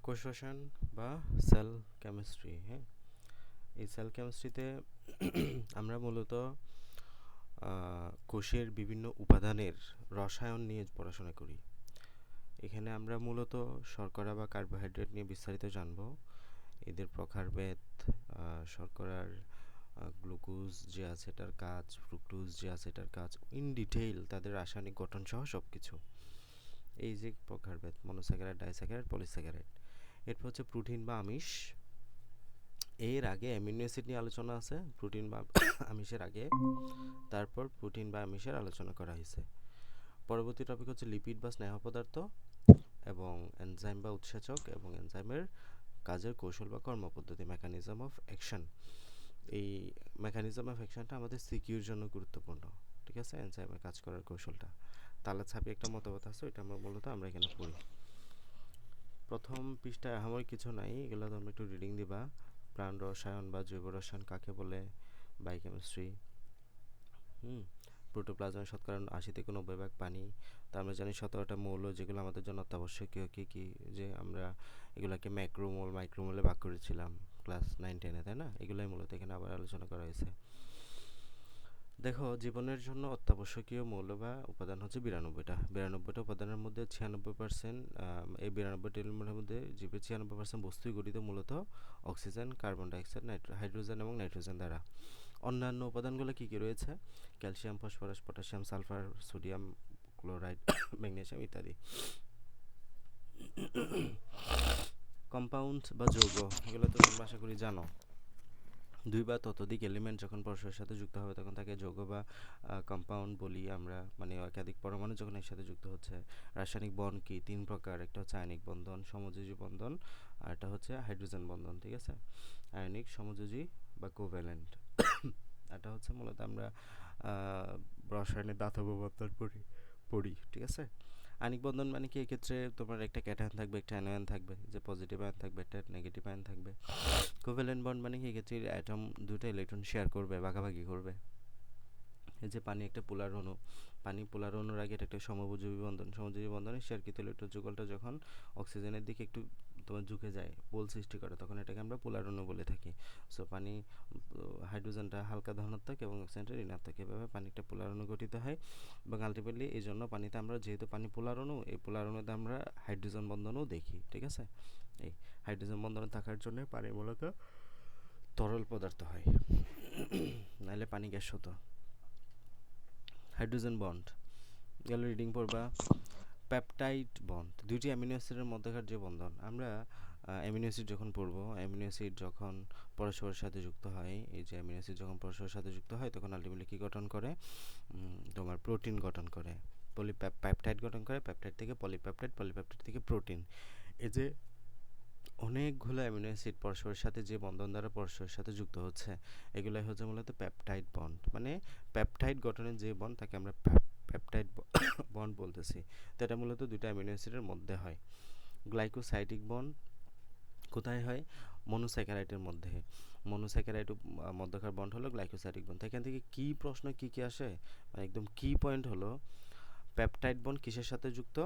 কোষ রসায়ন বা সেল কেমিস্ট্রি। হ্যাঁ, এই সেল কেমিস্ট্রিতে আমরা মূলত কোষের বিভিন্ন উপাদানের রসায়ন নিয়ে পড়াশোনা করি। এখানে আমরা মূলত শর্করা বা কার্বোহাইড্রেট নিয়ে বিস্তারিত জানব, এদের প্রকারভেদ, শর্করার গ্লুকোজ যে আছে এটার কাজ, ফ্রুক্টোজ যে আছে এটার কাজ, ইন ডিটেইল তাদের রাসায়নিক গঠন সহ সব কিছু। এই যে প্রকারভেদ, মনোস্যাকারাইড, ডাইস্যাকারাইড, পলিস্যাকারাইড। এরপর হচ্ছে প্রোটিন বা আমিষ। এর আগে অ্যামিনো অ্যাসিড নিয়ে আলোচনা আছে, প্রোটিন বা আমিষের আগে। তারপর প্রোটিন বা আমিষের আলোচনা করা হয়েছে। পরবর্তী টপিক হচ্ছে লিপিড বা স্নেহ পদার্থ এবং এনজাইম বা উৎসেচক এবং এনজাইমের কাজের কৌশল বা কর্মপদ্ধতি, মেকানিজম অফ অ্যাকশন। এই মেকানিজম অফ অ্যাকশনটা আমাদের সিকিউর জন্য গুরুত্বপূর্ণ। ঠিক আছে, এনজাইমের কাজ করার কৌশলটা তালা ছাপি একটা মতবাদ আছে, ওইটা আমরা এখানে পড়ি। প্রথম পৃষ্ঠায় আহামরি কিছু নাই, এগুলো তোমরা একটু রিডিং দিবা। প্রাণ রসায়ন বা জৈব রসায়ন কাকে বলে, বায়োকেমিস্ট্রি। প্রোটোপ্লাজমের শতকরা 80 থেকে 90% পানি। তা আমরা জানি 17টা মৌল যেগুলো আমাদের জন্য অত্যাবশ্যকীয়, কী কী, যে আমরা এগুলোকে ম্যাক্রোমোল মাইক্রোমোলে ভাগ করেছিলাম ক্লাস 9-10-এ, তাই না? এগুলোই মূলত এখানে আবার আলোচনা করা হয়েছে। দেখো, জীবনের জন্য অত্যাবশ্যকীয় মৌল বা উপাদান হচ্ছে 92টা উপাদানের মধ্যে 96%, এই 92টি এলিমেন্টের মধ্যে জীবের 96% বস্তুই গঠিত মূলত অক্সিজেন, কার্বন ডাইঅক্সাইড, হাইড্রোজেন এবং নাইট্রোজেন দ্বারা। অন্যান্য উপাদানগুলো কী কী রয়েছে? Calcium, phosphorus, potassium, sulphur, sodium, chloride, magnesium ইত্যাদি। কম্পাউন্ড বা যৌগ, এগুলো তো তোমরা আশা করি জানো। দুই বা ততোধিক এলিমেন্ট যখন পরস্পরের সাথে যুক্ত হবে তখন তাকে যৌগ বা কম্পাউন্ড বলি আমরা, মানে একাধিক পরমাণু যখন এর সাথে যুক্ত হচ্ছে। রাসায়নিক বন্ড কি 3 প্রকার, একটা হচ্ছে আয়নিক বন্ধন, সমযোজী বন্ধন, আর একটা হচ্ছে হাইড্রোজেন বন্ধন। ঠিক আছে, আয়নিক, সমযোজী বা কোভ্যালেন্ট। এটা হচ্ছে মূলত আমরা রসায়নের দাতব্য বন্ধন পড়ি। ঠিক আছে, আয়নিক বন্ধন মানে কি, এক্ষেত্রে তোমার একটা ক্যাটায়ন থাকবে, একটা অ্যানায়ন থাকবে, যে পজিটিভ আয়ন থাকবে, একটা নেগেটিভ আয়ন থাকবে। কোভ্যালেন্ট বন্ড মানে কি, এক্ষেত্রে অ্যাটম দুটো ইলেকট্রন শেয়ার করবে, ভাগাভাগি করবে। এই যে পানি একটা পোলার অণু, পানি পোলার অণুর আগে এটা একটা সমযোজী বন্ধন, সমযোজী বন্ধনে শেয়ারকৃত ইলেকট্রন যুগলটা যখন অক্সিজেনের দিকে একটু তোমার ঝুঁকে যায়, পোল সৃষ্টি করে, তখন এটাকে আমরা পোলার অণু বলে থাকি। সো পানি, হাইড্রোজেনটা হালকা ধনাত্মক এবং অক্সিজেনটা ঋণাত্মক, এভাবে পানি একটা পোলার অণু গঠিত হয়। এবং আলটিমেটলি এই জন্য পানিতে আমরা, যেহেতু পানি পোলার অণু, এই পোলার অণুতে আমরা হাইড্রোজেন বন্ধনও দেখি। ঠিক আছে, এই হাইড্রোজেন বন্ধনে থাকার জন্য পানি মূলত তরল পদার্থ হয়, নাহলে পানি গ্যাস হতো। হাইড্রোজেন বন্ড গেল, রিডিং পড়বা। পেপটাইড বন্ড, দুইটি অ্যামিনো অ্যাসিডের মধ্যেকার যে বন্ধন। আমরা অ্যামিনো অ্যাসিড যখন পড়বো, অ্যামিনো অ্যাসিড যখন পরস্পরের সাথে যুক্ত হয়, এই যে অ্যামিনো অ্যাসিড যখন পরস্পরের সাথে যুক্ত হয় তখন আলটিমেটলি কী গঠন করে? তোমার প্রোটিন গঠন করে, পলিপেপটাইড গঠন করে। পেপটাইড থেকে পলিপেপটাইড, পলিপেপটাইড থেকে প্রোটিন। এই যে অনেকগুলো অ্যামিনো অ্যাসিড পরস্পরের সাথে যে বন্ধন দ্বারা পরস্পরের সাথে যুক্ত হচ্ছে, এগুলাই হচ্ছে মূলত পেপটাইড বন্ড। মানে পেপটাইড গঠনের যে বন্ড তাকে আমরা পেপটাইড বন্ড বলতেছি। তো এটা মূলত দুটো অ্যামিনো অ্যাসিডের মধ্যে হয়। গ্লাইকোসাইডিক বন্ড কোথায় হয়? মনোস্যাকারাইডের মধ্যে। মনোস্যাকারাইড মধ্যকার বন্ড হলো গ্লাইকোসাইডিক বন্ড। এখান থেকে কি প্রশ্ন কি কি আসে, মানে একদম কি পয়েন্ট হলো, পেপটাইড বন্ড কিসের সাথে যুক্ত?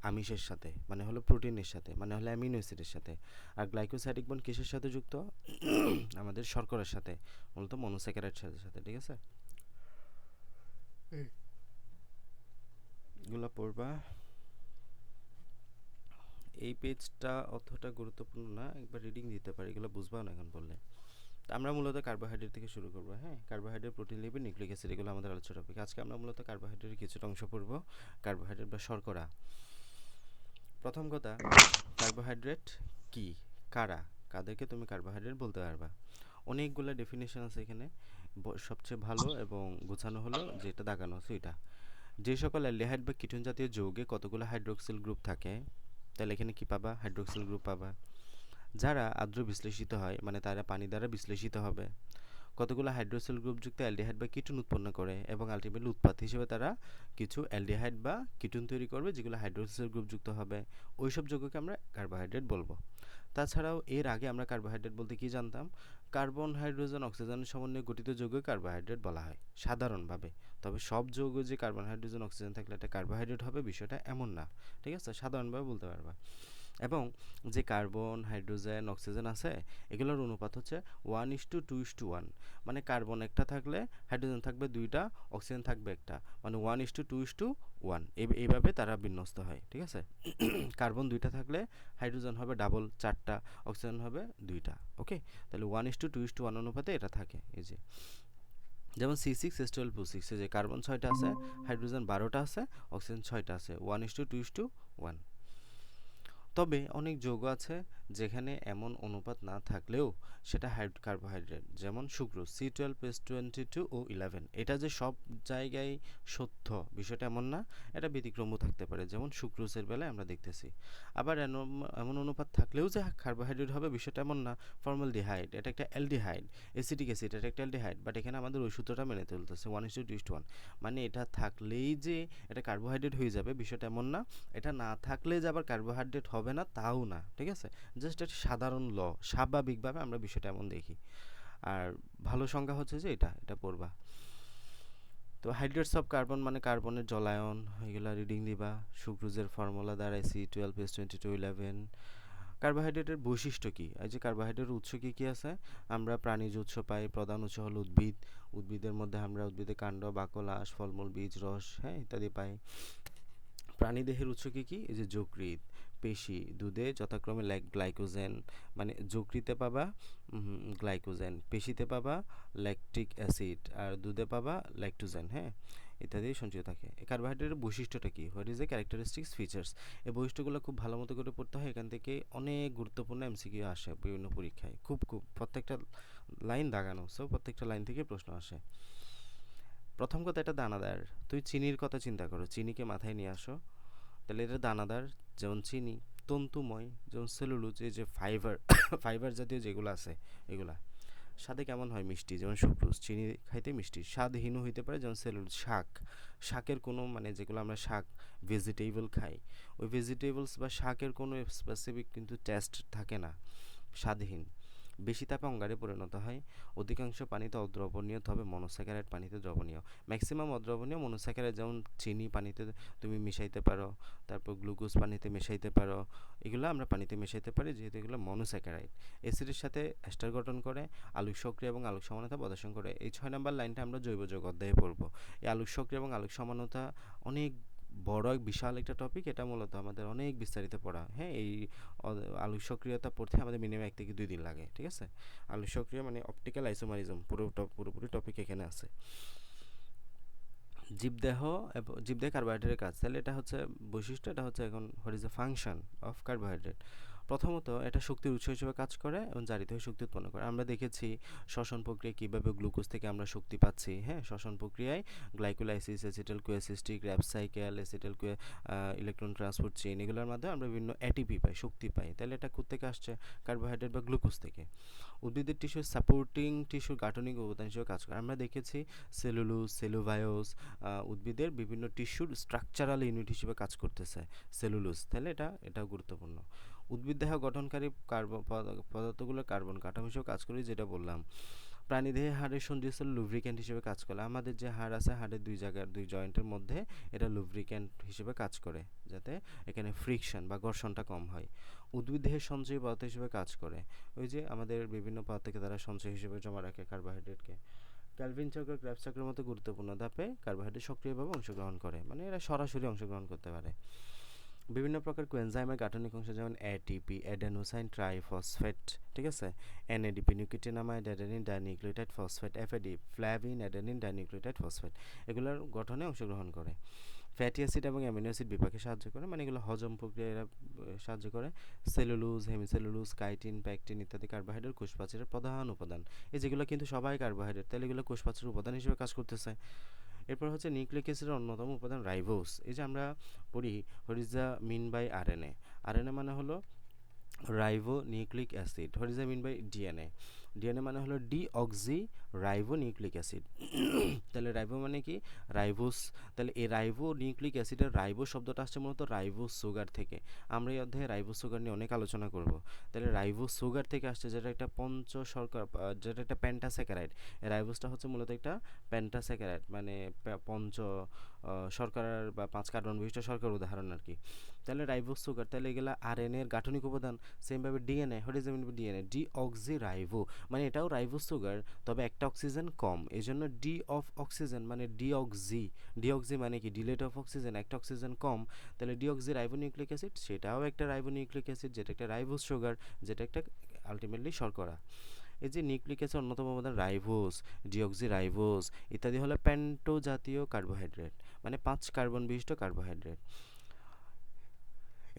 আমিষের সাথে, মানে হলো প্রোটিনের সাথে, মানে হলো অ্যামিনো অ্যাসিডের সাথে। আর গ্লাইকোসাইডিক বন্ড কিসের সাথে যুক্ত? আমাদের শর্করার সাথে, মূলত মনোস্যাকারাইড সাথে। ঠিক আছে, এগুলো পড়বা। এই পেজটা অতটা গুরুত্বপূর্ণ না, একবার রিডিং দিতে পারি, এগুলো বুঝবাও না এখন বললে। আমরা মূলত কার্বোহাইড্রেট থেকে শুরু করবো। হ্যাঁ, carbohydrate, protein, lipid, nucleic acid, এগুলো আমাদের আলোচনা টপিক। আজকে আমরা মূলত কার্বোহাইড্রেটের কিছুটা অংশ পড়বো। কার্বোহাইড্রেট বা শর্করা। প্রথম কথা, কার্বোহাইড্রেট কি, কারা, কাদেরকে তুমি কার্বোহাইড্রেট বলতে পারবা? অনেকগুলো ডেফিনেশন আছে এখানে। সবচেয়ে ভালো এবং গোছানো হলো যেটা দাগানো আছে ওইটা। যে সকল অ্যালডিহাইড বা কিটোন জাতীয় যৌগে কতগুলো হাইড্রোক্সিল গ্রুপ থাকে, তাহলে এখানে কি পাবা? হাইড্রোক্সিল গ্রুপ পাবা। যারা আর্দ্র বিশ্লেষিত হয়, মানে তারা পানি দ্বারা বিশ্লেষিত হবে, কতগুলো হাইড্রোক্সিল গ্রুপযুক্ত অ্যালডিহাইড বা কিটোন উৎপন্ন করে এবং আলটিমেটলি উৎপাদ হিসেবে তারা কিছু অ্যালডিহাইড বা কিটোন তৈরি করবে যেগুলো হাইড্রোক্সিল গ্রুপযুক্ত হবে। ওইসব যৌগকে আমরা কার্বোহাইড্রেট বলবো। তাছাড়াও এর আগে আমরা কার্বোহাইড্রেট বলতে কি জানতাম? কার্বন, হাইড্রোজেন, অক্সিজেনের সমন্বয়ে গঠিত যৌগ কার্বোহাইড্রেট বলা হয় সাধারণভাবে। তবে সব যৌগ যে কার্বন, হাইড্রোজেন, অক্সিজেন থাকলে একটা কার্বোহাইড্রেট হবে বিষয়টা এমন না। ঠিক আছে, সাধারণভাবে বলতে পারবা। এবং যে কার্বন, হাইড্রোজেন, অক্সিজেন আছে এগুলোর অনুপাত হচ্ছে 1:2:1, মানে কার্বন একটা থাকলে হাইড্রোজেন থাকবে দুইটা, অক্সিজেন থাকবে একটা, মানে 1:2:1 এইভাবে তারা বিন্যস্ত হয়, ঠিক আছে। কার্বন দুইটা থাকলে হাইড্রোজেন হবে ডাবল চারটা, অক্সিজেন হবে দুইটা, ওকে। তাহলে 1:2:1 অনুপাতে এটা থাকে, এই যে যেমন C6H12O6, যে কার্বন 6টা আছে, হাইড্রোজেন 12টা আছে, অক্সিজেন 6টা আছে, 1:2:1। তবে অনেক যৌগ আছে যেখানে এমন অনুপাত না থাকলেও সেটা কার্বোহাইড্রেট, যেমন সুক্রোজ C12H22O11। এটা যে সব জায়গায় সত্য বিষয়টা এমন না, এটা ব্যতিক্রমও থাকতে পারে, যেমন সুক্রোজের বেলায় আমরা দেখতেছি। আবার এমন অনুপাত থাকলেও যে কার্বোহাইড্রেট হবে বিষয়টা এমন না। ফর্মালডিহাইড এটা একটা অ্যালডিহাইড, এসিটিক অ্যাসিড এটা একটা অ্যালডিহাইড, বাট এখানে আমাদের ওই সূত্রটা মেনে চলতেছে 1:2:1, মানে এটা থাকলেই যে এটা কার্বোহাইড্রেট হয়ে যাবে বিষয়টা এমন না, এটা না থাকলে যে আবার কার্বোহাইড্রেট হবে না তাও না, ঠিক আছে। জাস্ট একটা সাধারণ ল, স্বাভাবিকভাবে আমরা বিষয়টা এমন দেখি। আর ভালো সংজ্ঞা হচ্ছে যে এটা পড়বা। তো হাইড্রেটস অফ কার্বন মানে কার্বনের জলায়ন, এগুলা রিডিং দিবা। সুক্রোজের ফর্মুলা দ্বারা C12H22O11। কার্বোহাইড্রেটের বৈশিষ্ট্য কী? এই যে কার্বোহাইড্রেটের উৎস কী কী আছে? আমরা প্রাণীজ উৎস পাই, প্রধান উৎস হলো উদ্ভিদ। উদ্ভিদের মধ্যে আমরা উদ্ভিদের কাণ্ড, বাকল, আঁশ, ফলমূল, বীজ, রস, হ্যাঁ ইত্যাদি পাই। প্রাণীদেহের উৎস কী কী? এই যে যকৃৎ, পেশি, দুধে যথাক্রমে গ্লাইকোজেন, মানে যকৃতে পাবা গ্লাইকোজেন, পেশিতে পাবা ল্যাকটিক অ্যাসিড, আর দুধে পাবা ল্যাকটোজেন, হ্যাঁ ইত্যাদি সঞ্চিত থাকে। এই কার্বোহাইড্রেটের বৈশিষ্ট্যটা কী? What is the characteristics features? এই বৈশিষ্ট্যগুলো খুব ভালো মতো করে পড়তে হয়, এখান থেকে অনেক গুরুত্বপূর্ণ এমসিকিউ আসে বিভিন্ন পরীক্ষায়, খুব প্রত্যেকটা লাইন দাগানো, সো প্রত্যেকটা লাইন থেকে প্রশ্ন আসে। প্রথম কথা, এটা দানাদার। তুই চিনির কথা চিন্তা করো, চিনিকে মাথায় নিয়ে আসো, তাহলে এটা দানাদার যেমন চিনি, তন্তুময় যেমন সেলুলোজ, এই যে ফাইবার ফাইবার জাতীয় যেগুলো আছে এগুলা। স্বাদে কেমন হয়? মিষ্টি, যেমন সুক্রোজ। চিনি খাইতে মিষ্টি, স্বাদহীনও হইতে পারে, যেমন সেলুলোজ। শাকের কোনো মানে যেগুলো আমরা শাক ভেজিটেবল খাই, ওই ভেজিটেবলস বা শাকের কোনো স্পেসিফিক কিন্তু টেস্ট থাকে না, স্বাদহীন। বেশি তাপে অঙ্গারে পরিণত হয়। অধিকাংশ পানিতে অদ্রবণীয়, তবে মনোস্যাকারাইড পানিতে দ্রবণীয়। ম্যাক্সিমাম অদ্রবণীয় মনোস্যাকারাইড, যেমন চিনি পানিতে তুমি মিশাইতে পারো, তারপর গ্লুকোজ পানিতে মিশাইতে পারো, এগুলো আমরা পানিতে মিশাইতে পারি যেহেতু এগুলো মনোস্যাকারাইড। অ্যাসিডের সাথে এস্টার গঠন করে, আলোক সক্রিয় এবং আলোক সমানতা প্রদর্শন করে। এই 6 নম্বর লাইনটা আমরা জৈব যৌগ অধ্যায়ে পড়বো। এই আলোক সক্রিয় এবং আলোক সমানতা অনেক বড় বিশাল একটা টপিক, এটা মূলত আমাদের অনেক বিস্তারিত পড়া, হ্যাঁ। এই আলোক সক্রিয়তা পড়তে আমাদের মিনিমাম 1 থেকে 2 দিন লাগে, ঠিক আছে। আলোক সক্রিয় মানে অপটিক্যাল আইসোমারিজম, পুরোপুরি টপিক এখানে আছে। জীবদেহ কার্বোহাইড্রেটের কাজ, তাহলে এটা হচ্ছে বৈশিষ্ট্য, এটা হচ্ছে এখন what is the function of carbohydrate. প্রথমত এটা শক্তির উৎস হিসেবে কাজ করে এবং জারিত হয়ে শক্তি উৎপন্ন করে। আমরা দেখেছি শ্বসন প্রক্রিয়ায় কীভাবে গ্লুকোজ থেকে আমরা শক্তি পাচ্ছি, হ্যাঁ। শ্বসন প্রক্রিয়ায় গ্লাইকোলাইসিস, অ্যাসিটাইল কোএসিস্টিক, র্যাপ cycle, acetyl electron transport chain, এগুলোর মাধ্যমে আমরা বিভিন্ন এটিপি পাই, শক্তি পাই। তাহলে এটা কোত্থেকে আসছে? কার্বোহাইড্রেট বা গ্লুকোজ থেকে। উদ্ভিদের টিস্যুর সাপোর্টিং টিস্যুর গাঠনিক উপাদান হিসেবে কাজ করে। আমরা দেখেছি সেলুলোজ, সেলুভায়োস, উদ্ভিদের বিভিন্ন টিস্যুর স্ট্রাকচারাল ইউনিট হিসেবে কাজ করতেছে সেলুলোজ, তাহলে এটাও গুরুত্বপূর্ণ। উদ্ভিদ দেহ গঠনকারী পদার্থগুলো কার্বন কাঠামো হিসেবে কাজ করে, যেটা বললাম। প্রাণীদেহে হাড়ের সন্ধিস্থল লুব্রিক্যান্ট হিসেবে কাজ করে। আমাদের যে হাড় আছে, হাড়ের দুই জয়েন্টের মধ্যে এটা লুব্রিক্যান্ট হিসেবে কাজ করে, যাতে এখানে ফ্রিকশন বা ঘর্ষণটা কম হয়। উদ্ভিদ দেহের সঞ্চয়ী পদার্থ হিসেবে কাজ করে, ওই যে আমাদের বিভিন্ন পদার্থকে তারা সঞ্চয় হিসেবে জমা রাখে কার্বোহাইড্রেটকে। ক্যালভিন চক্র, ক্রেবস চক্রের মতো গুরুত্বপূর্ণ ধাপে কার্বোহাইড্রেট সক্রিয়ভাবে অংশগ্রহণ করে, মানে এরা সরাসরি অংশগ্রহণ করতে পারে। বিভিন্ন প্রকার কোএনজাইমের গাঠনিক অংশ, যেমন এটিপি, অ্যাডেনোসাইন ট্রাইফসফেট, ঠিক আছে। NADP, nicotinamide adenine dinucleotide phosphate. FAD, flavin adenine dinucleotide phosphate, এগুলোর গঠনে অংশগ্রহণ করে। ফ্যাটি অ্যাসিড এবং অ্যামিনো অ্যাসিড বিপাকে সাহায্য করে, মানে এগুলো হজম প্রক্রিয়া এরা সাহায্য করে। সেলুলোজ, হেমিসেলুলোজ, কাইটিন, প্যাকটিন ইত্যাদি কার্বোহাইড্রেট কোষপ্রাচীরের প্রধান উপাদান। এই যেগুলো কিন্তু সবাই কার্বোহাইড্রেট, তাহলে এগুলো কোষপ্রাচীরের উপাদান হিসেবে কাজ করতেছে। এরপর হচ্ছে নিউক্লিক অ্যাসিডের অন্যতম উপাদান রাইবোস। এই যে আমরা পড়ি what is the mean by RNA. RNA মানে হলো ribo nucleic acid. What is the mean by DNA? DNA মানে হলো ডিঅক্সি রাইবো নিউক্লিক অ্যাসিড। তাহলে রাইবো মানে কি? রাইবোস। তাহলে এই রাইবো নিউক্লিক অ্যাসিডের রাইবো শব্দটা আসছে মূলত রাইবো সুগার থেকে। আমরা এই অধ্যায়ে রাইবো সুগার নিয়ে অনেক আলোচনা করব। তাহলে রাইবো সুগার থেকে আসছে, যেটা একটা যেটা একটা প্যান্টাস্যাকারাইড। এই রাইবোসটা হচ্ছে মূলত একটা প্যান্টাস্যাকারাইড, মানে শর্করার বা 5 কার্বন বিশিষ্ট শর্করার উদাহরণ আর কি। তাহলে রাইবোজ সুগার, তাহলে এগুলা আরএনএ এর গাঠনিক উপাদান। সেমভাবে DNA, what is mean DNA? Deoxyribo, মানে এটাও রাইবোজ সুগার, তবে একটা অক্সিজেন কম, এই জন্য ডি অফ অক্সিজেন মানে ডিঅক্সি। ডিঅক্সি মানে কি? ডিলেট অফ অক্সিজেন, একটা অক্সিজেন কম, তাহলে ডিঅক্সি রাইবোনিউক্লিক অ্যাসিড, সেটাও একটা রাইবোনিউক্লিক অ্যাসিড, যেটা একটা রাইবোজ সুগার, যেটা একটা আলটিমেটলি শর্করা। এই যে নিউক্লিক অ্যাসিড অন্যতম উপাদান রাইবোজ, ডিঅক্সিরাইবোজ ইত্যাদি হলো পেন্টো জাতীয় কার্বোহাইড্রেট, মানে 5 কার্বন বিশিষ্ট কার্বোহাইড্রেট।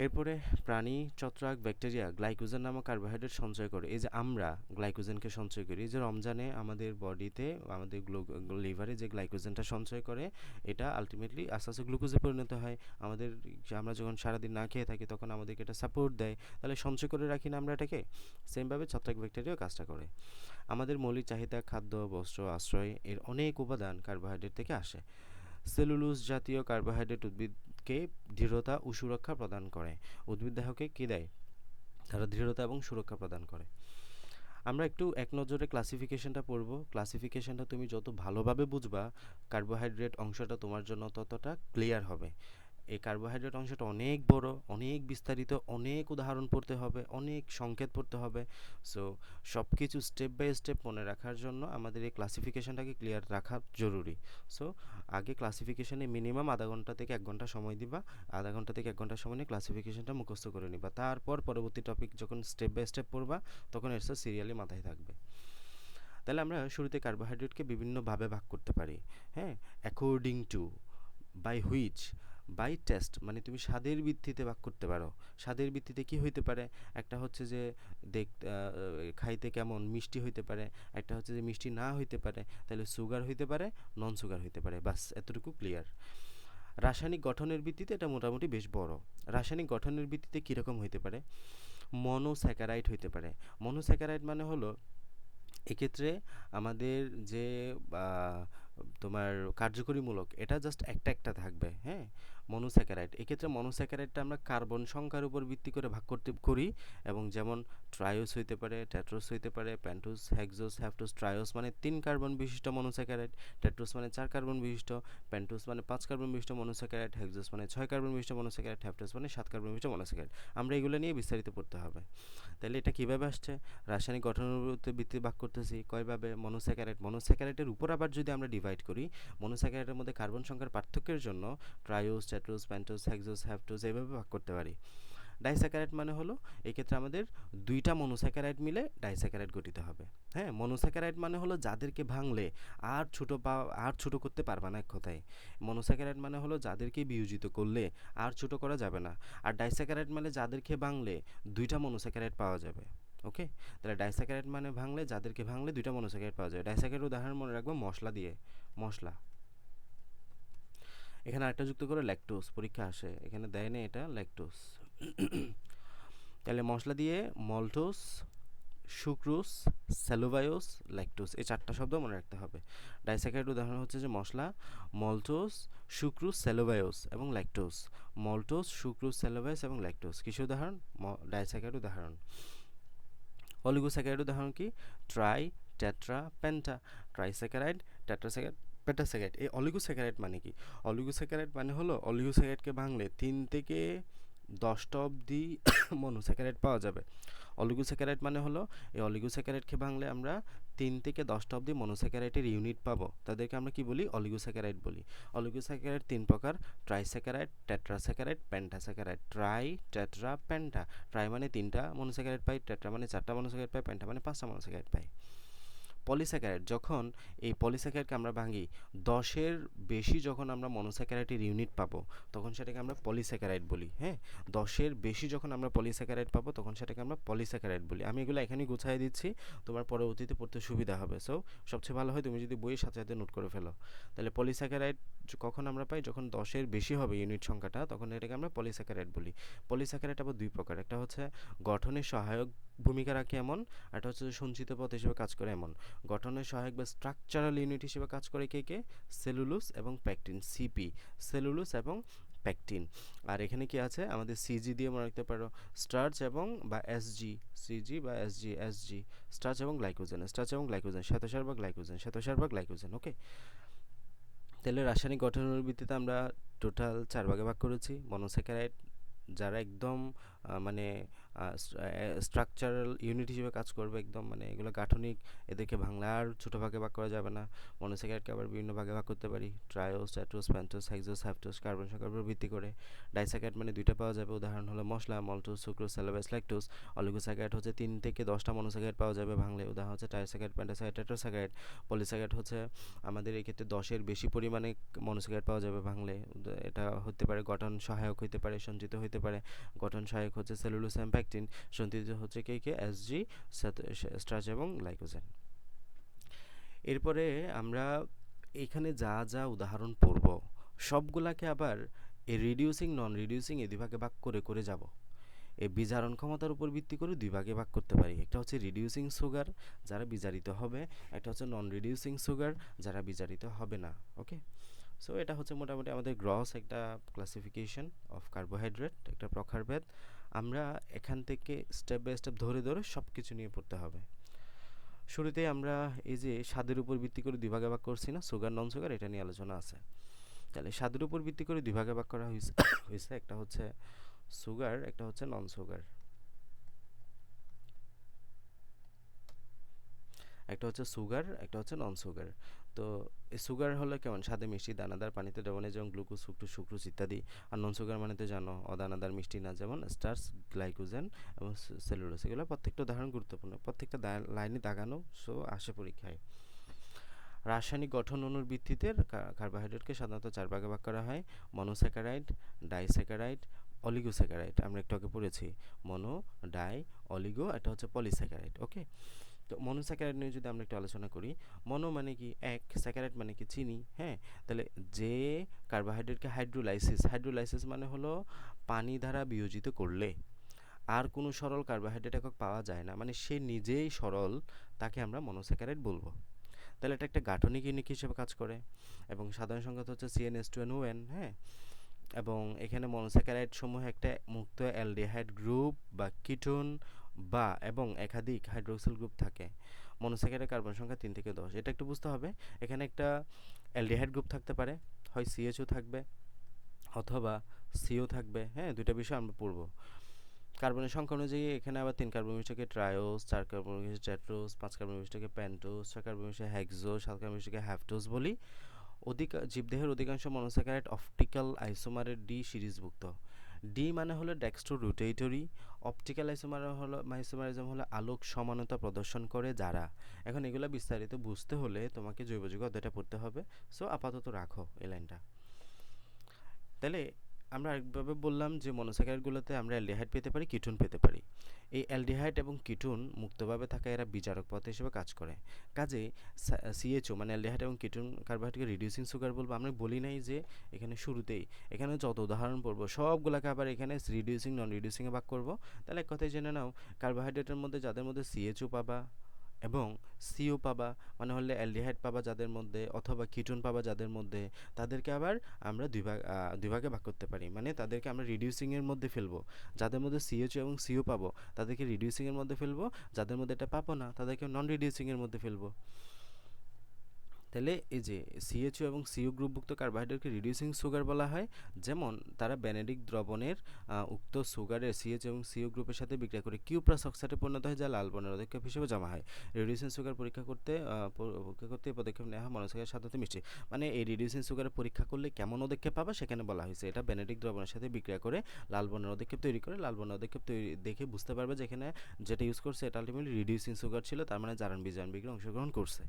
এরপরে প্রাণী, ছত্রাক, ব্যাকটেরিয়া গ্লাইকোজেন নামক কার্বোহাইড্রেট সঞ্চয় করে। এই যে আমরা গ্লাইকোজেনকে সঞ্চয় করি, এই যে রমজানে আমাদের বডিতে, আমাদের লিভারে যে গ্লাইকোজেনটা সঞ্চয় করে, এটা আলটিমেটলি আস্তে আস্তে গ্লুকোজে পরিণত হয়। আমাদের, আমরা যখন সারাদিন না খেয়ে থাকি তখন আমাদেরকে এটা সাপোর্ট দেয়, তাহলে সঞ্চয় করে রাখি না আমরা এটাকে? সেমভাবে ছত্রাক ব্যাকটেরিয়াও কাজটা করে। আমাদের মৌলিক চাহিদা, খাদ্য, বস্ত্র, আশ্রয়, এর অনেক উপাদান কার্বোহাইড্রেট থেকে আসে। সেলুলোজ জাতীয় কার্বোহাইড্রেট উদ্ভিদকে দৃঢ়তা ও সুরক্ষা প্রদান করে। উদ্ভিদ দেহকে কী দেয়? তারা দৃঢ়তা এবং সুরক্ষা প্রদান করে। আমরা একটু এক নজরে ক্লাসিফিকেশনটা পড়ব। ক্লাসিফিকেশনটা তুমি যত ভালোভাবে বুঝবা, কার্বোহাইড্রেট অংশটা তোমার জন্য ততটা ক্লিয়ার হবে। এই কার্বোহাইড্রেট অংশটা অনেক বড়, অনেক বিস্তারিত, অনেক উদাহরণ পড়তে হবে, অনেক সংকেত পড়তে হবে। সো সব কিছু স্টেপ বাই স্টেপ মনে রাখার জন্য আমাদের এই ক্লাসিফিকেশনটাকে ক্লিয়ার রাখা জরুরি। সো আগে ক্লাসিফিকেশনে মিনিমাম আধা ঘন্টা থেকে 1 ঘন্টা সময় দিবা, আধা ঘন্টা থেকে 1 ঘন্টা সময় নিয়ে ক্লাসিফিকেশনটা মুখস্থ করে নিবা। তারপর পরবর্তী টপিক যখন স্টেপ বাই স্টেপ পড়বা, তখন এর সিরিয়ালি মাথায় থাকবে। তাহলে আমরা শুরুতে কার্বোহাইড্রেটকে বিভিন্নভাবে ভাগ করতে পারি। হ্যাঁ, according to, by which, by test, মানে তুমি স্বাদের ভিত্তিতে ভাগ করতে পারো। স্বাদের ভিত্তিতে কি হইতে পারে? একটা হচ্ছে যে খাইতে কেমন, মিষ্টি হইতে পারে। একটা হচ্ছে যে মিষ্টি না হইতে পারে, তাহলে সুগার হইতে পারে, নন সুগার হইতে পারে। বাস এতটুকু ক্লিয়ার। রাসায়নিক গঠনের ভিত্তিতে এটা মোটামুটি বেশ বড়। রাসায়নিক গঠনের ভিত্তিতে কীরকম হইতে পারে? মনোস্যাকারাইড হইতে পারে। মনোস্যাকারাইড মানে হলো, এক্ষেত্রে আমাদের যে তোমার কার্যকরীমূলক, এটা জাস্ট একটা একটা থাকবে। হ্যাঁ, মনোস্যাকারাইড, এক্ষেত্রে মনোস্যাকারাইডটা আমরা কার্বন সংখ্যার উপর ভিত্তি করে ভাগ করতে করি, এবং যেমন ট্রায়োস হইতে পারে, টেট্রোস হইতে পারে, পেন্টোস, হেক্সোস, হ্যাপটোস। ট্রায়োস মানে 3 কার্বন বিশিষ্ট মনোস্যাকারাইড, টেট্রোস মানে 4 কার্বন বিশিষ্ট, পেন্টোস মানে 5 কার্বন বিশিষ্ট মনোস্যাকারাইড, হেক্সোস মানে 6 কার্বন বিশিষ্ট মনোস্যাকারাইড, হ্যাপটোস মানে 7 কার্বন বিশিষ্ট মনোস্যাকারাইড। আমরা এগুলো নিয়ে বিস্তারিত পড়তে হবে। তাহলে এটা কীভাবে আসছে? রাসায়নিক গঠনের ভিত্তি ভাগ করতেছি কয়ভাবে? মনোস্যাকারাইড, মনোস্যাকারাইডের উপর আবার যদি আমরা ডিভাইড করি, মনোস্যাকারাইডের মধ্যে কার্বন সংখ্যার পার্থক্যের জন্য ট্রায়োস, টেট্রোস, পেন্টোস, হেক্সোস, হ্যাপটোস এইভাবে ভাগ করতে পারি। ডাইস্যাকারাইড মানে হলো, এক্ষেত্রে আমাদের 2টা মনোস্যাকারাইড মিলে ডাইস্যাকারাইড গঠিত হবে। হ্যাঁ, মনোস্যাকারাইড মানে হলো যাদেরকে ভাঙলে আর ছোট করতে পারবা না, এক কথায়। মনোস্যাকারাইড মানে হলো যাদেরকে বিয়োজিত করলে আর ছোট করা যাবে না। আর ডাইস্যাকারাইড মানে যাদেরকে ভাঙলে 2টা মনোস্যাকারাইড পাওয়া যাবে। ওকে, তাহলে ডাইস্যাকারাইড মানে ভাঙলে, যাদেরকে ভাঙলে 2টা মনোস্যাকারাইড পাওয়া যাবে। ডাইস্যাকারাইড উদাহরণ মনে রাখবো মশলা দিয়ে, মশলা। এখানে আরেকটা যুক্ত করে ল্যাকটোজ, পরীক্ষা আসে, এখানে দেয় না এটা ল্যাকটোজ। তাহলে মশলা দিয়ে মল্টোজ, সুক্রোজ, সেলুলোজ, ল্যাকটোজ, এই 4টা শব্দ মনে রাখতে হবে। ডাইস্যাকারাইড উদাহরণ হচ্ছে যে মশলা, মল্টোজ, সুক্রোজ, সেলুলোজ এবং ল্যাকটোজ। মল্টোজ, সুক্রোজ, সেলুলোজ এবং ল্যাকটোজ কিসের উদাহরণ? ডাইস্যাকারাইড উদাহরণ। অলিগোস্যাকারাইড উদাহরণ কি? Try, tetra, penta. Trisaccharide, tetrasaccharide, pentasaccharide. এই অলিগোস্যাকারাইড মানে কি? অলিগোস্যাকারাইড মানে হলো, অলিগোস্যাকারাইডকে ভাঙলে 3 থেকে 10টা অবধি মনোস্যাকারাইড পাওয়া যাবে। অলিগোস্যাকারাইড মানে হলো, এই অলিগোস্যাকারাইডকে ভাঙলে আমরা 3 থেকে 10টা অবধি মনোস্যাকারাইডের ইউনিট পাবো, তাদেরকে আমরা কি বলি? অলিগোস্যাকারাইড বলি। অলিগোস্যাকারাইড 3 প্রকার: trisaccharide, tetrasaccharide, pentasaccharide. Try, tetra, penta. Try মানে 3টা মনোস্যাকারাইড পাই, টেট্রা মানে 4টা মনোস্যাকারাইড পাই, পেন্টা মানে 5টা মনোস্যাকারাইড পাই। পলিস্যাকারাইড, যখন এই পলিস্যাকারাইডকে আমরা ভাঙি 10-এর বেশি, যখন আমরা মনোস্যাকারাইডের ইউনিট পাবো তখন সেটাকে আমরা পলিস্যাকারাইড বলি। হ্যাঁ, 10-এর বেশি যখন আমরা পলিস্যাকারাইড পাবো তখন সেটাকে আমরা পলিস্যাকারাইড বলি। আমি এগুলো এখানেই গুছিয়ে দিচ্ছি, তোমার পরবর্তীতে পড়তে সুবিধা হবে। সো সবচেয়ে ভালো হয় তুমি যদি বইয়ের সাথে সাথে নোট করে ফেলো। তাহলে পলিস্যাকারাইড কখন আমরা পাই? যখন 10-এর বেশি হবে ইউনিট সংখ্যাটা, তখন এটাকে আমরা পলিস্যাকারাইড বলি। পলিস্যাকারাইড আবার 2 প্রকার, একটা হচ্ছে গঠনের সহায়ক ভূমিকা রাখে এমন, আর একটা হচ্ছে সঞ্চিত পথ হিসেবে কাজ করে এমন। গঠনের সহায়ক বা স্ট্রাকচারাল ইউনিট হিসেবে কাজ করে কে কে? সেলুলোজ এবং প্যাকটিন, সিপি, সেলুলোজ এবং প্যাকটিন। আর এখানে কি আছে? আমাদের সিজি দিয়ে মনে রাখতে পারো, স্টার্চ এবং বা এসজি, সিজি বা এসজি, এসজি স্টার্চ এবং গ্লাইকোজেন, স্টার্চ এবং গ্লাইকোজেন, শ্বেতসার বা গ্লাইকোজেন, শ্বেতসার বা গ্লাইকোজেন। ওকে, তাহলে রাসায়নিক গঠনের ভিত্তিতে আমরা টোটাল 4 ভাগে ভাগ করেছি। মনোস্যাকারাইড যারা একদম মানে স্ট্রাকচারাল ইউনিট হিসেবে কাজ করবে, একদম মানে এগুলো গাঠনিক, এদেরকে বাংলা আর ছোটো ভাগে ভাগ করা যাবে না। মনোস্যাকারাইডকে আবার বিভিন্ন ভাগে ভাগ করতে পারি, ট্রায়োস, টেট্রোস, পেন্টোস, হেক্সোস, হ্যাপটোস, কার্বন সংখ্যার উপর ভিত্তি করে। ডাইস্যাকারাইড মানে দুইটা পাওয়া যাবে, উদাহরণ হলো মশলা, মল্টোস, সুক্রোজ, সেলোবেস, ল্যাকটোস। অলিগোস্যাকারাইড হচ্ছে 3 থেকে 10টা মনোস্যাকারাইড পাওয়া যাবে বাংলায়, উদাহরণ হচ্ছে ট্রাইস্যাকারাইড, পেন্টাস্যাকারাইড, টেট্রাস্যাকারাইড। পলিস্যাকারাইড হচ্ছে আমাদের এই ক্ষেত্রে 10-এর বেশি পরিমাণে মনোস্যাকারাইড পাওয়া যাবে বাংলায়, এটা হতে পারে গঠন সহায়ক হতে পারে, সঞ্চিত হতে পারে। গঠন সহায়ক হচ্ছে সেলুলোজ এবং প্যাকটিন, সঞ্চিত হচ্ছে কে এসজি, স্টার্চ এবং গ্লাইকোজেন। এরপরে আমরা এখানে যা যা উদাহরণ পড়ব সবগুলাকে আবার এই রিডিউসিং নন রিডিউসিং এই দুই ভাগে ভাগ করে করে যাব। এই বিজারণ ক্ষমতার উপর ভিত্তি করে দুই ভাগে ভাগ করতে পারি, একটা হচ্ছে রিডিউসিং সুগার যারা বিজারিত হবে, একটা হচ্ছে নন রিডিউসিং সুগার যারা বিজারিত হবে না। ওকে, সো এটা হচ্ছে মোটামুটি আমাদের গ্রস একটা ক্লাসিফিকেশন অফ কার্বোহাইড্রেট, একটা প্রকারভেদ। আমরা এখান থেকে স্টেপ বাই স্টেপ ধরে ধরে সব কিছু নিয়ে পড়তে হবে। শুরুতে আমরা এই যে স্বাদের উপর ভিত্তি করে দুই ভাগে ভাগ করছি না, সুগার নন সুগার, এটা নিয়ে আলোচনা আছে। তাহলে স্বাদের উপর ভিত্তি করে দুই ভাগে ভাগ করা হয়েছে একটা হচ্ছে সুগার, একটা হচ্ছে নন সুগার। একটা হচ্ছে সুগার, একটা হচ্ছে নন সুগার। তো এই সুগার হলো কেমন, স্বাদে মিষ্টি, দানাদার, পানিতে দ্রবণে যেমন গ্লুকোজ, ফ্রুক্টোজ, সুক্রোজ ইত্যাদি। আর নন সুগার মানে তো জানো অদানাদার, মিষ্টি না, যেমন স্টার্চ, গ্লাইকোজেন এবং সেলুলোজ। এগুলো প্রত্যেকটা উদাহরণ গুরুত্বপূর্ণ, প্রত্যেকটা লাইনে দাগানো, সো আসে পরীক্ষায়। রাসায়নিক গঠন অণুর ভিত্তিতে কার্বোহাইড্রেটকে সাধারণত 4 ভাগে ভাগ করা হয়: মনোস্যাকারাইড, ডাইস্যাকারাইড, অলিগোস্যাকারাইড। আমরা একটু আগে পড়েছি মনো, ডাই, অলিগো, এটা হচ্ছে পলিস্যাকারাইড। ওকে, তো মনোস্যাকারাইড নিয়ে যদি আমরা একটু আলোচনা করি, মনো মানে কি এক, স্যাকারাইড মানে কি চিনি। হ্যাঁ, তাহলে যে কার্বোহাইড্রেটকে হাইড্রোলাইসিস মানে হলো পানি দ্বারা বিয়োজিত করলে আর কোনো সরল কার্বোহাইড্রেট একক পাওয়া যায় না, মানে সে নিজেই সরল, তাকে আমরা মনোস্যাকারাইড বলবো। তাহলে এটা একটা গাঠনিক ইউনিট হিসেবে কাজ করে এবং সাধারণ সংখ্যা হচ্ছে CnH2nOn। হ্যাঁ, এবং এখানে মনোস্যাকারাইড সমূহ একটা মুক্ত অ্যালডিহাইড গ্রুপ বা কিটোন বা এবং একাধিক হাইড্রোক্সিল গ্রুপ থাকে। মনোস্যাকারাইডের কার্বন সংখ্যা 3 থেকে 10। এটা একটু বুঝতে হবে, এখানে একটা অ্যালডিহাইড গ্রুপ থাকতে পারে, হয় CHO থাকবে অথবা CO থাকবে। হ্যাঁ, দুইটা বিষয় আমরা পড়ব। কার্বনের সংখ্যা অনুযায়ী এখানে আবার 3 কার্বন বিশিষ্টকে ট্রায়োস, 4 কার্বন বিশিষ্ট টেট্রোস, 5 কার্বন বিশিষ্টকে পেন্টোস, 6 কার্বন বিশিষ্ট হেক্সোস, 7 কার্বন বিশিষ্টকে হ্যাপটোস বলি। জীবদেহের অধিকাংশ মনোস্যাকারাইড অপটিক্যাল আইসোমারের ডি সিরিজভুক্ত। ডি মানে হলো ডেক্সট্রো রোটেটরি, অপটিক্যাল আইসোমারিজম হলো আলোক সমানতা প্রদর্শন করে যারা। এখন এগুলো বিস্তারিত বুঝতে হলে তোমাকে জৈব যৌগ অধ্যায়টা পড়তে হবে, সো আপাতত রাখো এই লাইনটা। তাহলে আমরা আরেকভাবে বললাম যে মনোস্যাকারাইডগুলোতে আমরা অ্যালডিহাইড পেতে পারি, কিটোন পেতে পারি। এই অ্যালডিহাইড এবং কিটোন মুক্তভাবে থাকা এরা বিজারক পদার্থ হিসেবে কাজ করে। কাজে CHO মানে অ্যালডিহাইড এবং কিটোন কার্বোহাইড্রেটকে রিডিউসিং সুগার বলবো। আমরা বলি নাই যে এখানে শুরুতেই, এখানে যত উদাহরণ পড়বো সবগুলোকে আবার এখানে রিডিউসিং নন রিডিউসিংয়ে ভাগ করব। তাহলে এক কথায় জেনে নাও, কার্বোহাইড্রেটের মধ্যে যাদের মধ্যে CHO পাবা এবং CO পাবা, মানে হলে অ্যালডিহাইড পাবা যাদের মধ্যে, অথবা কিটোন পাবা যাদের মধ্যে, তাদেরকে আবার আমরা দুই ভাগে ভাগ করতে পারি, মানে তাদেরকে আমরা রিডিউসিংয়ের মধ্যে ফেলবো। যাদের মধ্যে CHO এবং CO পাবো তাদেরকে রিডিউসিংয়ের মধ্যে ফেলবো, যাদের মধ্যে এটা পাবো না তাদেরকে নন রিডিউসিংয়ের মধ্যে ফেলবো। তাহলে এই যে CHO এবং CO গ্রুপভুক্ত কার্বোহাইড্রেটকে রিডিউসিং সুগার বলা হয়, যেমন তারা বেনেডিক দ্রবণের উক্ত সুগারের CHO এবং CO গ্রুপের সাথে বিক্রিয়া করে কিউপ্রাস অক্সাইডে পরিণত হয়, যা লাল বর্ণের অধিক্ষেপ হিসেবে জমা হয়। রিডিউসিং সুগার পরীক্ষা করতে এই পদক্ষেপ নেওয়া হয় মনোস্যাকারাইডের সাথে মিষ্টি। মানে এই রিডিউসিং সুগারের পরীক্ষা করলে কেমন অধিক্ষেপ পাবা সেখানে বলা হয়েছে এটা বেনেডিক দ্রবণের সাথে বিক্রিয়া করে লাল বর্ণের অধিক্ষেপ তৈরি করে। লাল বর্ণের অধিক্ষেপ তৈরি দেখে বুঝতে পারবে যে এখানে যেটা ইউজ করছে এটা আলটিমেটলি রিডিউসিং সুগার ছিল, তার মানে জারণ বিজারণ বিক্রিয়ায় অংশগ্রহণ করছে।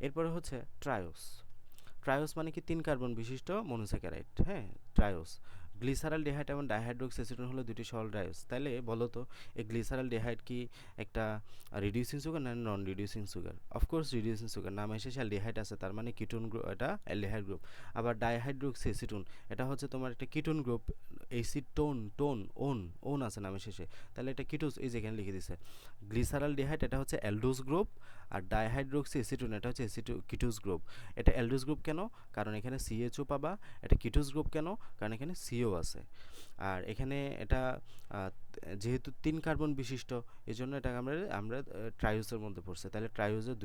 এরপরে হচ্ছে ট্রায়োস। ট্রায়োস মানে কি 3 কার্বন বিশিষ্ট মনোস্যাকারাইড। হ্যাঁ, ট্রায়োস। গ্লিসারালডিহাইড এবং ডাইহাইড্রোক্সিএসিটোন হলো দুটি সরল ট্রায়োস। তাহলে বলো তো এই গ্লিসারালডিহাইড কি একটা রিডিউসিং সুগার না non reducing sugar? Of course reducing sugar, নাম এসেছে অ্যালডিহাইড আছে, তার মানে কিটোন গ্রুপ, এটা অ্যালডিহাইড গ্রুপ। আবার ডাইহাইড্রোক্সিএসিটোন এটা হচ্ছে তোমার একটা কিটোন গ্রুপ, ওন আছে নামে শেষে, তাহলে এটা কিটোস, এই যেখানে লিখে দিছে। গ্লিসারালডিহাইড এটা হচ্ছে অ্যালডোজ গ্রুপ, আর ডাইহাইড্রোক্সি অ্যাসিটোন এটা হচ্ছে কিটোজ গ্রুপ। এটা অ্যালডোজ গ্রুপ কেন? কারণ এখানে সিএইচও পাবা। এটা কিটোজ গ্রুপ কেন? কারণ এখানে সিও আছে। আর এখানে এটা যেহেতু 3 কার্বন বিশিষ্ট, এজন্য এটা আমরা আমরা ট্রাইওসের মধ্যে পড়ছে। তাহলে ট্রাইওসের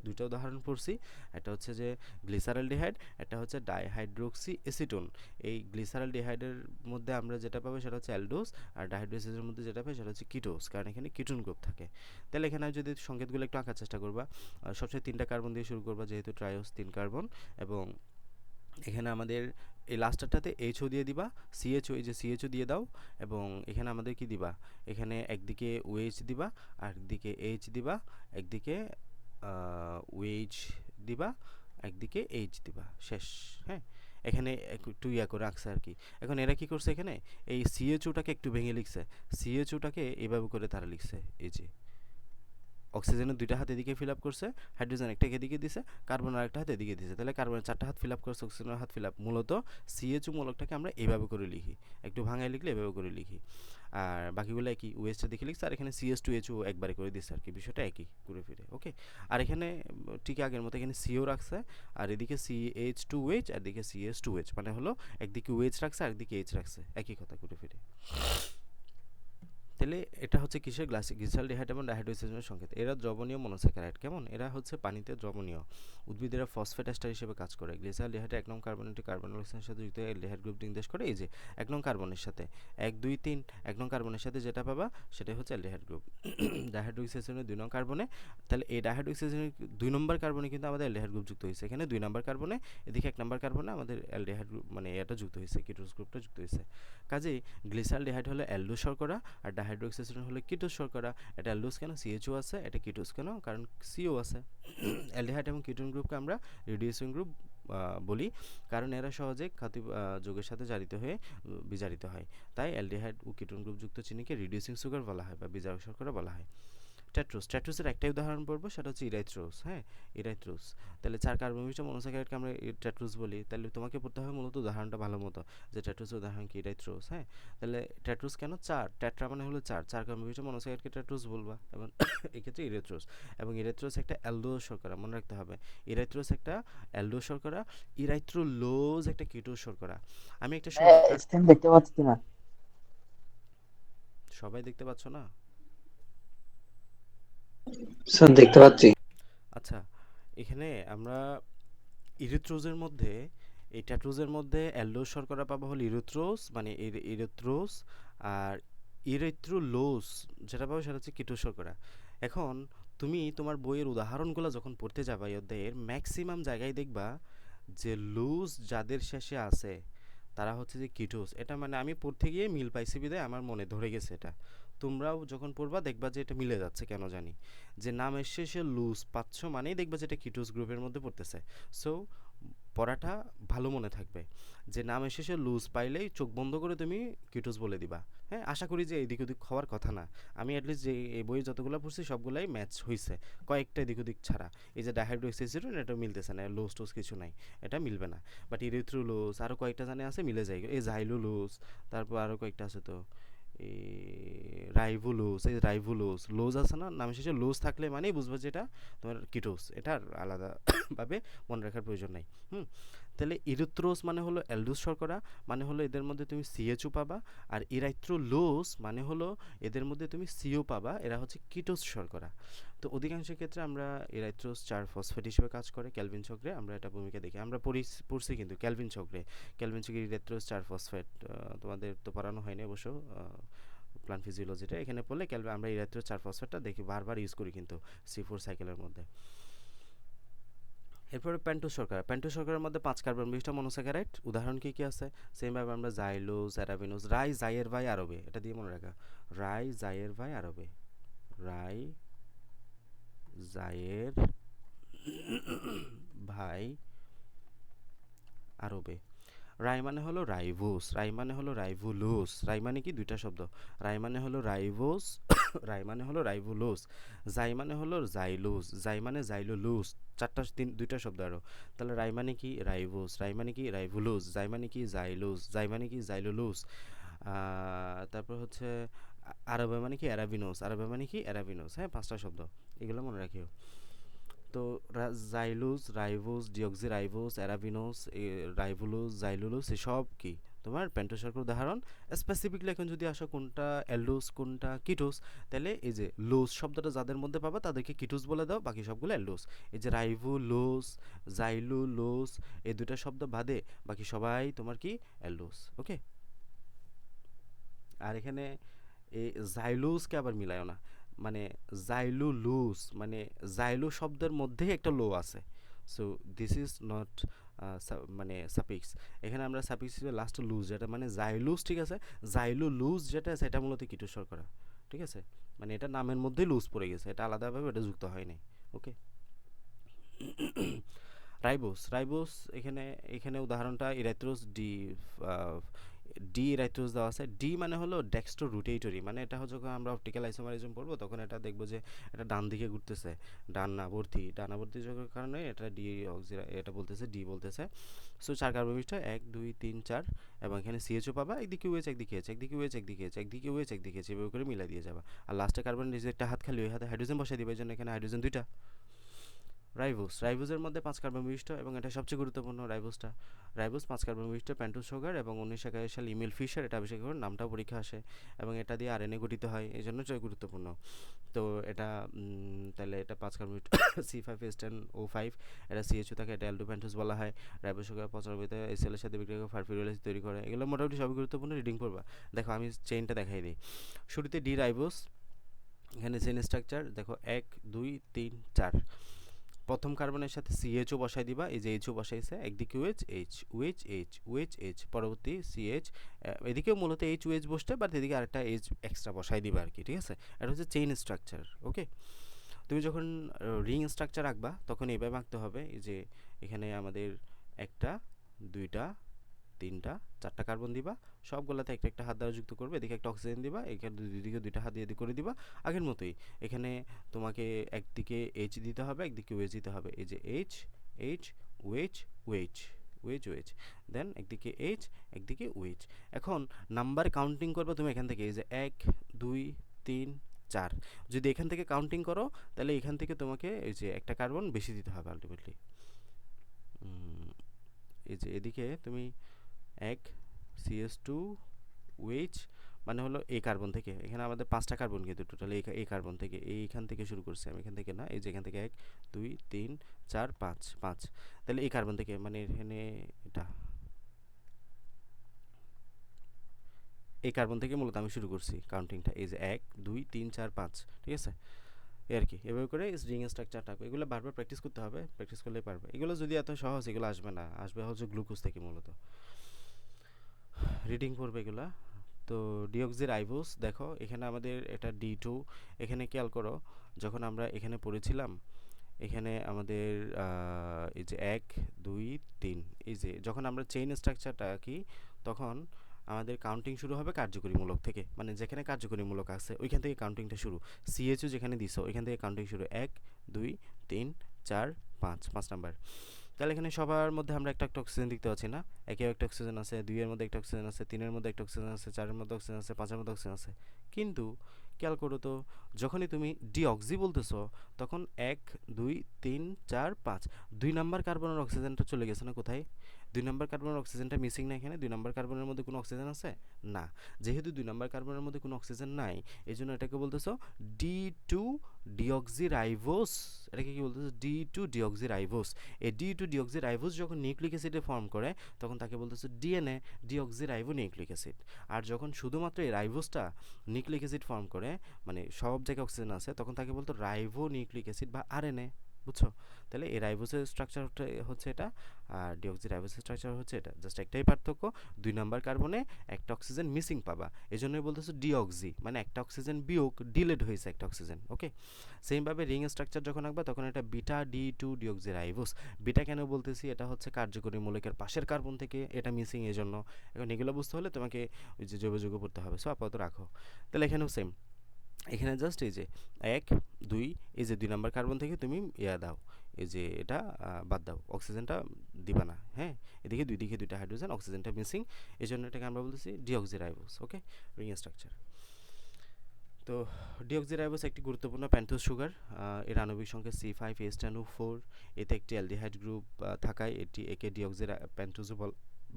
দুইটা উদাহরণ পড়ছি। একটা হচ্ছে যে গ্লিসারলডিহাইড, এটা হচ্ছে ডাইহাইড্রোক্সি অ্যাসিটোন। এই গ্লিসারলডিহাইডের মধ্যে আমরা যেটা পাবো সেটা হচ্ছে অ্যালডোজ, আর ডাইহাইড্রোসিসের মধ্যে যেটা পাই সেটা হচ্ছে কিটোজ, কারণ এখানে কিটোন গ্রুপ থাকে। তাহলে এখানে যদি সংকেতগুলো একটু আঁকার চেষ্টা করবা, সবচেয়ে 3টা কার্বন দিয়ে শুরু করবা, যেহেতু ট্রাইওস 3 কার্বন, এবং এখানে আমাদের এই লাস্টারটাতে এইচও দিয়ে দিবা, সিএইচও, এই যে সিএইচও দিয়ে দাও, এবং এখানে আমাদের কি দিবা, এখানে একদিকে ওএইচ দিবা, আর একদিকে এইচ দিবা, একদিকে ওএইচ দিবা, একদিকে এইচ দিবা, শেষ। হ্যাঁ, এখানে একটু ইয়া করে রাখছে আর কি। এখন এরা কি করছে, এখানে এই সিএইচওটাকে একটু ভেঙে লিখছে, সিএইচওটাকে এভাবে করে তারা লিখছে, এই যে অক্সিজেনের 2টা হাত এদিকে ফিল আপ করছে, হাইড্রোজেন একটা এদিকে দিছে, কার্বন আরেকটা হাত এদিকে দিছে, তাহলে কার্বনের 4টা হাত ফিল আপ করছে, অক্সিজেনের হাত ফিল আপ। মূলত সিএইচও মূলকটাকে আমরা এইভাবে করে লিখি, একটু ভাঙায় লিখলে এভাবে করে লিখি। আর বাকিগুলো একই, ওএসটা দেখে লিখছে, আর এখানে সিএস2এইচও একবারে করে দিচ্ছে আর কি, বিষয়টা একই ঘুরে ফিরে। ওকে, আর এখানে ঠিক আগের মতো এখানে সিও রাখছে, আর এদিকে সিএইচ2এইচ, আর এদিকে সিএস2এইচ, মানে হলো একদিকে ওএইচ রাখছে আর একদিকে এইচ রাখছে, একই কথা ঘুরে ফিরে। তাহলে এটা হচ্ছে কিসের গ্লিসারলডিহাইড এবং ডাইহাইড্রোসিসের সংকেত। এরা দ্রবণীয় মনোস্যাকারাইড। কেমন? এরা হচ্ছে পানিতে দ্রবণীয়। উদ্ভিদেরা ফসফেট এস্টার হিসেবে কাজ করে। গ্লিসারলডিহাইড 1 নং কার্বনেটে কার্বন অক্সিজেনের সাথে যুক্ত অ্যালডিহাইড গ্রুপ নির্দেশ করে। এই যে 1 নং কার্বনের সাথে 1 2 3 1 নং কার্বনের সাথে যেটা পাবা সেটাই হচ্ছে অ্যালডিহাইড গ্রুপ। ডাইহাইড্রোক্সিজেনের 2 নং কার্বনে, তাহলে এই ডাইহাইড্রোক্সিজেনের 2 নম্বর কার্বনে কিন্তু আমাদের অ্যালডিহাইড গ্রুপ যুক্ত হয়েছে। এখানে 2 নম্বর কার্বনে, এদিকে 1 নম্বর কার্বনে আমাদের অ্যালডিহাইড গ্রুপ মানে এটা যুক্ত হয়েছে, কিটোজ গ্রুপটা যুক্ত হয়েছে। কাজেই গ্লিসারলডিহাইড হলো অ্যালডোজ শর্করা, আর ডাইহাইড্রোক্সিজেন হলো কিটোজ শর্করা। এটা অ্যালডোজ কেন? সিএইচও আছে। এটা কিটোজ কেন? কারণ সিও আছে। অ্যালডিহাইড এবং কিটোন গ্রুপকে আমরা রিডিউসিং গ্রুপ বলি, কারণ এরা সহজে ক্ষাতি যৌগের সাথে জারিত হয়ে বিজারিত হয়। তাই অ্যালডিহাইড ও কিটোন গ্রুপযুক্ত চিনিকে রিডিউসিং সুগার বলা হয় বা বিজারক শর্করা বলা হয়। ট্যাট্রোসের একটাই উদাহরণ পড়বো, সেটা হচ্ছে ইরাইথ্রোস। হ্যাঁ, ইরাইথ্রোস। তাহলে 4 কার্বন বিশিষ্ট মনোস্যাকারাইডকে আমরা ট্যাট্রোস বলি। তাহলে তোমাকে পড়তে হবে মূলত উদাহরণটা ভালো মতো, যে ট্যাট্রোসের উদাহরণ কি, ইরাইথ্রোস। হ্যাঁ, তাহলে ট্যাট্রোস কেন? 4, ট্যাট্রা মানে হলো 4, 4 কার্বন বিশিষ্ট মনোস্যাকারাইডকে ট্যাট্রোস বলবা, এবং এক্ষেত্রে ইরাইথ্রোস। এবং ইরাইথ্রোস একটা অ্যালডোজ শর্করা, মনে রাখতে হবে। ইরাইথ্রোস একটা অ্যালডোজ শর্করা, ইরাইথ্রোলোজ একটা কিটোজ শর্করা। আমি একটা শর্টকাট, স্ক্রিন দেখতে পাচ্ছি না। সবাই দেখতে পাচ্ছ না? স্যার দেখতে পাচ্ছি। আচ্ছা, এখানে আমরা ইরিথ্রোজের মধ্যে, এই ট্যাট্রোজের মধ্যে অ্যালডোজ শর্করা পাবো হলো ইরিথ্রোজ, মানে ইরিথ্রোজ, আর ইরিথ্রোলোজ যেটা পাবো সেটা হচ্ছে কিটোজ শর্করা। এখন তুমি তোমার বইয়ের উদাহরণগুলো যখন পড়তে যাবা, এই অধ্যায়ের ম্যাক্সিমাম জায়গায় দেখবা যে লুজ যাদের শেষে আছে তারা হচ্ছে যে কিটোজ। এটা মানে আমি পড়তে গিয়ে মিল পাইছি বিধায় আমার মনে ধরে গেছে এটা। তোমরাও যখন পড়বা দেখবা যে এটা মিলে যাচ্ছে, কেন জানি, যে নামের শেষে লুজ পাচ্ছ মানেই দেখবা যে এটা কিটোজ গ্রুপের মধ্যে পড়তেছে। সো পড়াটা ভালো মনে থাকবে, যে নামের শেষে লুজ পাইলেই চোখ বন্ধ করে তুমি কিটোজ বলে দিবা। হ্যাঁ, আশা করি যে এদিক ওদিক হওয়ার কথা না। আমি অ্যাটলিস্ট যে এই বইয়ে যতগুলো পড়ছি সবগুলাই ম্যাচ হয়েছে, কয়েকটা এদিক ওদিক ছাড়া। এই যে ডাইহাইড্রোক্সিজেন এটা মিলতেছে না, লোজ টোজ কিছু নাই, এটা মিলবে না। বাট ইরিথ্রোলোজ আরও কয়েকটা জানে আছে, মিলে যায়। এই জাইলোলোজ, তারপর আরও কয়েকটা আছে তো, এই রাইভোলোজ, এই রাইভোলোজ লোজ আছে না, নামের শেষে লোজ থাকলে মানেই বুঝবো যে এটা তোমার কিটোজ। এটা আর আলাদাভাবে মনে রাখার প্রয়োজন নাই। তাহলে ইরিথ্রোস মানে হলো অ্যালডোজ শর্করা, মানে হলো এদের মধ্যে তুমি সিএইচও পাবা। আর ইরাইথ্রোলোজ মানে হলো এদের মধ্যে তুমি সিও পাবা, এরা হচ্ছে কিটোজ শর্করা। তো অধিকাংশ ক্ষেত্রে আমরা ইরাইথ্রোস 4 ফসফেট হিসেবে কাজ করে ক্যালভিন চক্রে, আমরা এটা ভূমিকা দেখি, আমরা পড়ছি কিন্তু ক্যালভিন চক্রে। ক্যালভিন চক্রে ইরাইথ্রোস 4 ফসফেট, তোমাদের তো পড়ানো হয়নি অবশ্য প্লান্ট ফিজিওলজিটা। এখানে পড়লে আমরা ইরাইথ্রোস 4 ফসফেটটা দেখি, বারবার ইউজ করি কিন্তু C4 সাইকেলের মধ্যে। এরপরে পেন্টোজ শর্করা। পেন্টোজ শর্করার মধ্যে 5 কার্বন বিশিষ্ট মনোস্যাকারাইড। উদাহরণ কি কি আছে? সেমভাবে আমরা জাইলোজ, অ্যারাবিনোজ, রাই জাইয়ের ভাই আরবে, এটা দিয়ে মনে রাখা, রাই জাইয়ের ভাই আরবে, রাই জাইয়ের ভাই আরবে। রাই মানে হলো রাইভোস, রাই মানে হলো রাইভোলোস। রাই মানে কি? দুইটা শব্দ। রাই মানে হলো রাইভোস, রাই মানে হলো রাইভোলোস। জাই মানে হলো জাইলোস, জাই মানে জাইলোলোস। দুইটা শব্দ আরো। তাহলে রাই মানে কি? রাইভোস, রাই মানে কি? রাইভোলোস, জাই মানে কি? জাইলোস, জাই মানে কি? জাইলোলোস। তারপর হচ্ছে আরবে মানে কি? অ্যারাবিনোস, আরবে মানে কি? অ্যারাবিনোস। হ্যাঁ, 5টা শব্দ, এগুলো মনে রাখিও। তো জাইলুস, রাইবোস, ডিঅক্সিরাইবোস, অ্যারাবিনোস, রাইবুলোস, জাইলুলোস এসব কি তোমার পেন্টোজ শর্করার উদাহরণ। স্পেসিফিকলি এখন যদি আসো কোনটা অ্যালডোস কোনটা কিটোস, তাহলে এই যে লোস শব্দটা যাদের মধ্যে পাবা তাদেরকে কিটোস বলে দাও, বাকি সবগুলো অ্যালডোস। এই যে রাইবুলোস, জাইলুলোস, এই দুটা শব্দ বাদে বাকি সবাই তোমার কি অ্যালডোস। ওকে, আর এখানে এই জাইলুসকে আবার মিলায়ও না, মানে জাইলুলুস মানে জাইলু শব্দের মধ্যেই একটা লো আছে। সো দিস ইজ নট মানে সাপিক্স। এখানে আমরা সাপিক্স হিসেবে লাস্ট লুজ যেটা মানে জাইলুস, ঠিক আছে, জাইলুলুস যেটা আছে এটা মূলত কিটোর শর্করা, ঠিক আছে, মানে এটা নামের মধ্যেই লুজ পড়ে গেছে, এটা আলাদাভাবে এটা যুক্ত হয়নি। ওকে, রাইবোস, রাইবোস এখানে এখানে উদাহরণটা ইরাইথ্রোস ডি, ডি ইরাইথ্রোস দেওয়া আছে। ডি মানে হলো ডেক্সট্রো রুটেটরি, মানে এটা হচ্ছে যখন আমরা অপটিক্যাল আইসোমারিজম পড়বো তখন এটা দেখবো যে এটা ডান দিকে ঘুরতেছে, ডানাবর্তী যোগের কারণে এটা ডি অক্সিরা এটা বলতেছে, ডি বলতেছে। সো 4 কার্বন বিশিষ্ট 1 2 3 4, এবং এখানে সিএইচও পাবা, একদিকে ওএইচ একদিকে এইচ, একদিকে ওএইচ একদিকে এইচ, একদিকে ওএইচ একদিকে এইচ, এভাবে করে মিলাই দিয়ে যাবা। আর লাস্টে কার্বন একটা হাত খালি, ওই হাতে হাইড্রোজেন বসাই দিবে, এই জন্য এখানে হাইড্রোজেন দুইটা। রাইবোস, রাইবোসের মধ্যে 5 কার্বন বিশিষ্ট এবং এটা সবচেয়ে গুরুত্বপূর্ণ রাইবোসটা। রাইবোস 5 কার্বন বিশিষ্ট পেন্টোজ সুগার, এবং 1941 সালে ইমিল ফিশার এটা আবিষ্কার করেন, নামটাও পরীক্ষা আসে, এবং এটা দিয়ে আরএনএ গঠিত হয়, এই জন্য এটা গুরুত্বপূর্ণ। তো এটা তাহলে এটা 5 কার্বন C5H10O5, এটা সিএইচও থাকে, এটা অ্যালডো পেন্টোজ বলা হয়। রাইবোস সুগার 95তে এসএল এর সাথে বিক্রিয়া করে ফারফিউরিলাস তৈরি করে। এগুলো মোটামুটি সবই গুরুত্বপূর্ণ, রিডিং পড়বা। দেখো আমি চেইনটা দেখাই দিই। শুরুতে ডি রাইবোস, এখানে চেইন স্ট্রাকচার দেখো 1 2 3 4, প্রথম কার্বনের সাথে সিএইচও বসাই দিবা, এই যে এইচও বসাইছে, একদিকে OH H OH H OH H, পরবর্তী সিএইচ, এদিকেও মূলত এইচ ওএইচ বসতে, বাট এদিকে আরেকটা এইচ এক্সট্রা বসাই দিবা আর কি, ঠিক আছে। এটা হচ্ছে চেইন স্ট্রাকচার। ওকে, তুমি যখন রিং স্ট্রাকচার আঁকবা তখন এইভাবে আঁকতে হবে, এই যে এখানে আমাদের একটা, দুইটা, তিনটা, চারটা কার্বন দিবা, সবগুলোতে একটা একটা হাত দ্বারা যুক্ত করবে, এদিকে একটা অক্সিজেন দিবা, এখানে দুইদিকে দুইটা হাত দিয়ে করে দিবা আগের মতোই। এখানে তোমাকে একদিকে এইচ দিতে হবে, একদিকে ওয়েচ দিতে হবে, এই যে এইচ এইচ ওয়েচ ওয়েচ ওয়েচ ওয়েচ, দেন একদিকে এইচ একদিকে ওয়েচ। এখন নাম্বার কাউন্টিং করবে তুমি এখান থেকে, এই যে 1 2 3 4, যদি এখান থেকে কাউন্টিং করো তাহলে এখান থেকে তোমাকে এই যে একটা কার্বন বেশি দিতে হবে আলটিমেটলি। এই যে এদিকে তুমি 1 CS2 ওএইচ, মানে হলো এই কার্বন থেকে, এখানে আমাদের 5টা কার্বন কিন্তু টোটাল এই কার্বন থেকে, এইখান থেকে শুরু করছি আমি, এখান থেকে না, এই যে এখান থেকে 1 2 3 4 5 5, তাহলে এই কার্বন থেকে, মানে এখানে এটা এই কার্বন থেকে মূলত আমি শুরু করছি কাউন্টিংটা, এই যে 1 2 3 4 5, ঠিক আছে, এই আর কি। এভাবে করে রিং স্ট্রাকচারটা, এগুলো বারবার প্র্যাকটিস করতে হবে, প্র্যাকটিস করলেই পারবে। এগুলো যদি এত সহজ, এগুলো আসবে না, আসবে হচ্ছে গ্লুকোজ থেকে মূলত। রিডিং পড়বে এগুলা। তো ডিঅক্সিরাইবোস দেখো এখানে আমাদের এটা D2, এখানে খেয়াল করো যখন আমরা এখানে পড়েছিলাম, এখানে আমাদের এই যে 1 2 3, এই যে যখন আমরা চেইন স্ট্রাকচারটা কি, তখন আমাদের কাউন্টিং শুরু হবে কার্যকরীমূলক থেকে, মানে যেখানে কার্যকরীমূলক আছে ওইখান থেকে কাউন্টিংটা শুরু। সিএইচও যেখানে দিছো ওইখান থেকে কাউন্টিং শুরু, 1 2 3 4 5, 5 নাম্বার। তাহলে এখানে সবার মধ্যে আমরা একটা একটা অক্সিজেন দেখতে পাচ্ছি না, একেও একটা অক্সিজেন আছে, 2 এর মধ্যে একটা অক্সিজেন আছে, 3 এর মধ্যে একটা অক্সিজেন আছে, 4 এর মধ্যে অক্সিজেন আছে, 5 এর মধ্যে অক্সিজেন আছে। কিন্তু খেয়াল করো তো, যখনই তুমি ডিঅক্সি বলতেছো তখন 1 2 3 4 5, 2 নাম্বার কার্বনের অক্সিজেনটা চলে গেছে না কোথায়? 2 নাম্বার কার্বনের অক্সিজেনটা মিসিং না এখানে? 2 নাম্বার কার্বনের মধ্যে কোনো অক্সিজেন আছে না, যেহেতু 2 নাম্বার কার্বনের মধ্যে কোনো অক্সিজেন নাই, এই জন্য এটাকে বলতেছো D2 ডিঅক্সিরাইবোস। এটাকে কি বলতেছো? D2 deoxyribose. এই D2 ডিঅক্সিরাইবোস যখন নিউক্লিক অ্যাসিডে ফর্ম করে তখন তাকে বলতেছে ডিএনএ ডিঅক্সিরাইবো নিউক্লিক অ্যাসিড। আর যখন শুধুমাত্র এই রাইবোসটা নিউক্লিক অ্যাসিড ফর্ম করে, মানে সব জায়গায় অক্সিজেন আছে, তখন তাকে বলতো রাইবো নিউক্লিক অ্যাসিড বা আরএনএ। বুঝছো? তাহলে এই রাইবোসের স্ট্রাকচার হচ্ছে এটা, আর ডিঅক্সিরাইবোসের স্ট্রাকচার হচ্ছে এটা, জাস্ট একটাই পার্থক্য, 2 নাম্বার কার্বনে একটা অক্সিজেন মিসিং পাবা, এই জন্যই বলতেছো ডিঅক্সি, মানে একটা অক্সিজেন বিয়োগ, ডিলেট হয়েছে একটা অক্সিজেন। ওকে, সেমভাবে রিং স্ট্রাকচার যখন আঁকবা তখন এটা বিটা D2 ডিঅক্সিরাইবোস। বিটা কেন বলতেছি? এটা হচ্ছে কার্যকরী মৌলিকের পাশের কার্বন থেকে এটা মিসিং, এই জন্য। এখন এগুলো বুঝতে হলে তোমাকে ওই যে জৈব যৌগ পড়তে হবে, সো আপাতত রাখো। তাহলে এখানেও সেম, এখানে জাস্ট এই যে 1 2, এই যে 2 নাম্বার কার্বন থেকে তুমি দাও, এই যে এটা বাদ দাও, অক্সিজেনটা দিবা না, হ্যাঁ, এদিকে দুই দিকে দুইটা হাইড্রোজেন, অক্সিজেনটা মিসিং, এই জন্য এটাকে আমরা বলতেছি ডিঅক্সিরাইবোস। ওকে, রিং স্ট্রাকচার। তো ডিঅক্সিরাইবোজ একটি গুরুত্বপূর্ণ প্যান্টোজ সুগার। এর আণবিক সংখ্যা C5H10O4। এতে একটি অ্যালডিহাইড গ্রুপ থাকায় একে প্যান্টোজও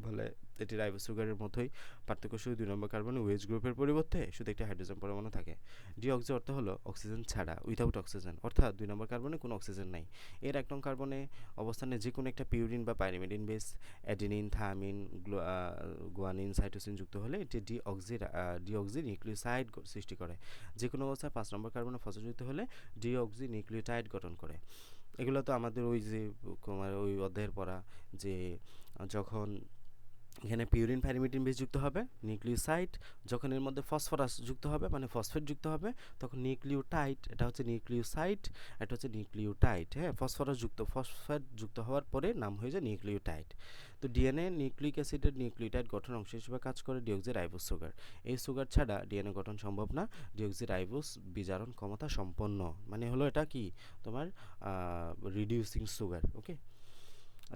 বলে। এটি রাইবোজ সুগারের মতোই, পার্থক্য শুধু 2 নম্বর কার্বনে ওএইচ গ্রুপের পরিবর্তে শুধু একটি হাইড্রোজেন পরমাণু থাকে। ডিঅক্সি অর্থ হলো অক্সিজেন ছাড়া, উইথাউট অক্সিজেন, অর্থাৎ 2 নম্বর কার্বনে কোনো অক্সিজেন নাই। এর 1 নং কার্বনে অবস্থানে যে কোনো একটা পিউরিন বা pyrimidine base, adenine, thymine, guanine, cytosine যুক্ত হলে এটি ডিঅক্সি নিউক্লিওসাইড সৃষ্টি করে। যে কোনো অবস্থায় 5 নম্বর কার্বনে ফসফযুক্ত হলে ডিঅক্সি নিউক্লিওটাইড গঠন করে। এগুলো তো আমাদের ওই যে ওই অধ্যায়ের পড়া, যে যখন এখানে পিউরিন পাইরিমিডিন বেস যুক্ত হবে নিউক্লিওসাইড, যখন এর মধ্যে ফসফরাস যুক্ত হবে মানে ফসফেট যুক্ত হবে তখন নিউক্লিওটাইড, এটা হচ্ছে নিউক্লিওসাইড, এটা হচ্ছে নিউক্লিওটাইড। হ্যাঁ, ফসফেট যুক্ত হওয়ার পরে নাম হয়ে যায় নিউক্লিওটাইড। তো ডিএনএ নিউক্লিক অ্যাসিডের নিউক্লিওটাইড গঠন অংশ হিসেবে কাজ করে ডিঅক্সিরাইবোজ সুগার। এই সুগার ছাড়া ডিএনএ গঠন সম্ভব না। ডিঅক্সিরাইবোজ বিজারণ ক্ষমতা সম্পন্ন, মানে হলো এটা কি তোমার রিডিউসিং সুগার। ওকে,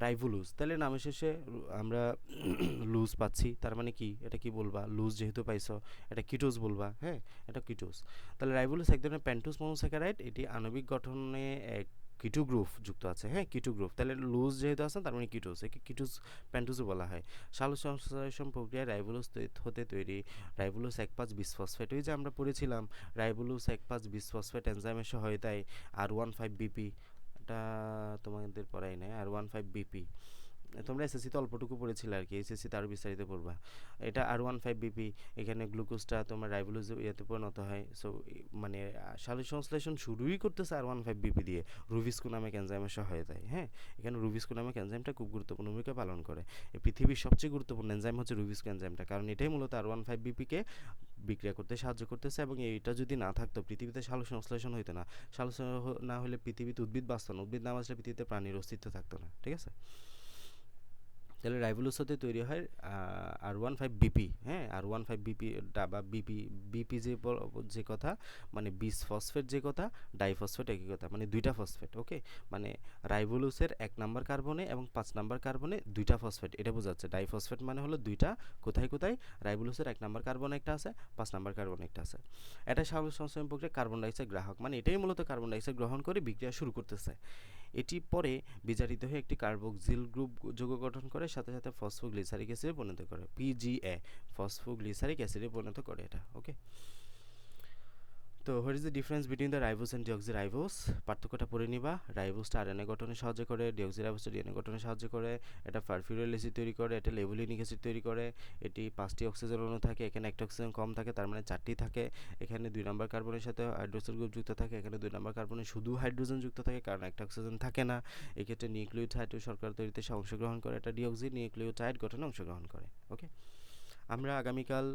রাইভোলুজ, তাহলে নামের শেষে আমরা লুজ পাচ্ছি, তার মানে কি এটা কি বলবা, লুজ যেহেতু পাইছো এটা কিটোজ বলবা। হ্যাঁ, এটা কিটোজ। তাহলে রাইভোলুজ এক ধরনের পেন্টোজ মনোস্যাকারাইড, এটি আণবিক গঠনে এক কিটো গ্রুপ যুক্ত আছে। হ্যাঁ, কিটো গ্রুপ, তাহলে লুজ যেহেতু আছে তার মানে কিটোজ, একে কিটোজ পেন্টোজও বলা হয়। সালোক সংশ্লেষণ প্রক্রিয়ায় রাইভোলুজ হতে তৈরি রাইভোলুজ 1,5 বিসফসফেট, ওই যে আমরা পড়েছিলাম রাইভোলুজ 1,5 বিসফসফেট এনজাইমের সহায়তায় R15BP, এটা তোমাদের পড়াই নাই, R15BP। তোমরা এসএসসি তো অল্পটুকু পড়েছিলে আর কি, এসএসসি তার বিস্তারিত পড়বা। এটা R15BP, এখানে গ্লুকোজটা তোমার রাইবোলোজ ইয়েতে পরিণত হয়। সো মানে সালোক সংশ্লেষণ শুরুই করতেছে R15BP দিয়ে, রুবিস্কো নামক এনজাইমের সহায়তায়। হ্যাঁ, এখানে রুবিস্কো নামক এনজাইমটা খুব গুরুত্বপূর্ণ ভূমিকা পালন করে। এই পৃথিবীর সবচেয়ে গুরুত্বপূর্ণ এনজাইম হচ্ছে রুবিস্কো এনজাইমটা, কারণ এটাই মূলত R15BP-কে বিক্রিয়া করতে সাহায্য করতেছে, এবং এইটা যদি না থাকতো পৃথিবীতে সালোক সংশ্লেষণ হইতো না। সালোক না হলে পৃথিবীতে উদ্ভিদ বাঁচত না, উদ্ভিদ না বাঁচলে পৃথিবীতে প্রাণীর অস্তিত্ব থাকতো না। ঠিক আছে, তাহলে রাইবোলোজ হতে তৈরি হয় R15BP। হ্যাঁ, R15BP বা বিপি যে কথা, মানে বিস ফসফেট যে কথা, ডাইফসফেট একই কথা, মানে দুইটা ফসফেট। ওকে, মানে রাইবোলোজের 1 নাম্বার কার্বনে এবং 5 নাম্বার কার্বনে দুইটা ফসফেট, এটা বোঝাচ্ছে। ডাইফসফেট মানে হলো দুইটা, কোথায় কোথায়, রাইবোলোজের 1 নাম্বার কার্বনে একটা আছে, 5 নাম্বার কার্বনে একটা আছে। এটা সালোক সংশ্লেষণ প্রক্রিয়া কার্বন ডাইঅক্সাইড গ্রাহক, মানে এটাই মূলত কার্বন ডাইঅক্সাইড গ্রহণ করে বিক্রিয়া শুরু করতেছে। এটি পরে বিজারিত হয়ে একটি কার্বক্সিল গ্রুপ যৌগ গঠন করে, সাথে সাথে ফসফোগ্লিসারিক অ্যাসিডে পরিণত করে, PGA, ফসফোগ্লিসারিক অ্যাসিডে পরিণত করে এটা। ওকে, তো what is the difference between the ribose and deoxyribose? পার্থক্যটা পড়ে নিবা। রাইবোজটা আরএনএ গঠনে সাহায্য করে, ডিঅক্সিরাইবোজটা ডিএনএ গঠনে সাহায্য করে। এটা পারফিউরিল অ্যাসিড তৈরি করে, এটা লেভুলিনিক অ্যাসিড তৈরি করে। এটি 5টি অক্সিজেন অণু থাকে, এখানে একটা অক্সিজেন কম থাকে, তার মানে 4টি থাকে। এখানে 2 নম্বর কার্বনের সাথে হাইড্রোক্সিল গ্রুপ যুক্ত থাকে, এখানে 2 নম্বর কার্বনে শুধু হাইড্রোজেন যুক্ত থাকে, কারণ একটা অক্সিজেন থাকে না। এক্ষেত্রে নিউক্লিওটাইড ও শর্করা তৈরিতে সে অংশগ্রহণ করে, এটা ডিঅক্সি নিউক্লিওটাইড গঠনে অংশগ্রহণ করে। ওকে, আমরা আগামীকাল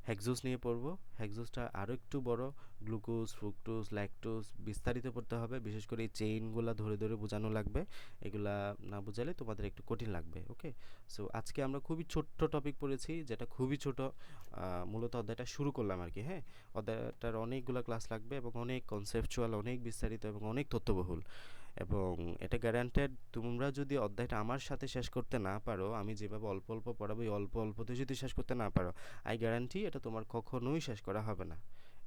হেক্সোস নিয়ে পড়ব। হেক্সোসটা আরও একটু বড়, গ্লুকোজ, ফ্রুক্টোজ, ল্যাকটোজ বিস্তারিত পড়তে হবে, বিশেষ করে এই চেইনগুলো ধরে ধরে বোঝানো লাগবে। এগুলা না বোঝালে তোমাদের একটু কঠিন লাগবে। ওকে, সো আজকে আমরা খুবই ছোট্ট টপিক পড়েছি, যেটা খুবই ছোট, মূলত অধ্যায়টা শুরু করলাম আর কি। হ্যাঁ, অধ্যায়টার অনেকগুলো ক্লাস লাগবে এবং অনেক কনসেপচুয়াল, অনেক বিস্তারিত এবং অনেক তথ্যবহুল, এবং এটা গ্যারান্টেড। তোমরা যদি অধ্যায়টা আমার সাথে শেষ করতে না পারো, আমি যেভাবে অল্প অল্প পড়াবো এই অল্প অল্পতে যদি শেষ করতে না পারো, আই গ্যারান্টি এটা তোমার কখনোই শেষ করা হবে না।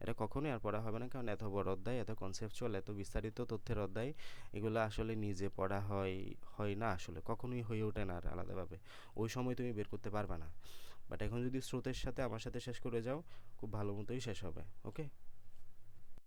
এটা কখনোই আর পড়া হবে না, কারণ এত বড় অধ্যায়, এত কনসেপচুয়াল, এত বিস্তারিত তথ্যের অধ্যায়, এগুলো আসলে নিজে পড়া হয় না, আসলে কখনোই হয়ে ওঠে না আর আলাদাভাবে। ওই সময় তুমি বের করতে পারবে না। বাট এখন যদি স্রোতের সাথে আমার সাথে শেষ করে যাও, খুব ভালো মতোই শেষ হবে। ওকে।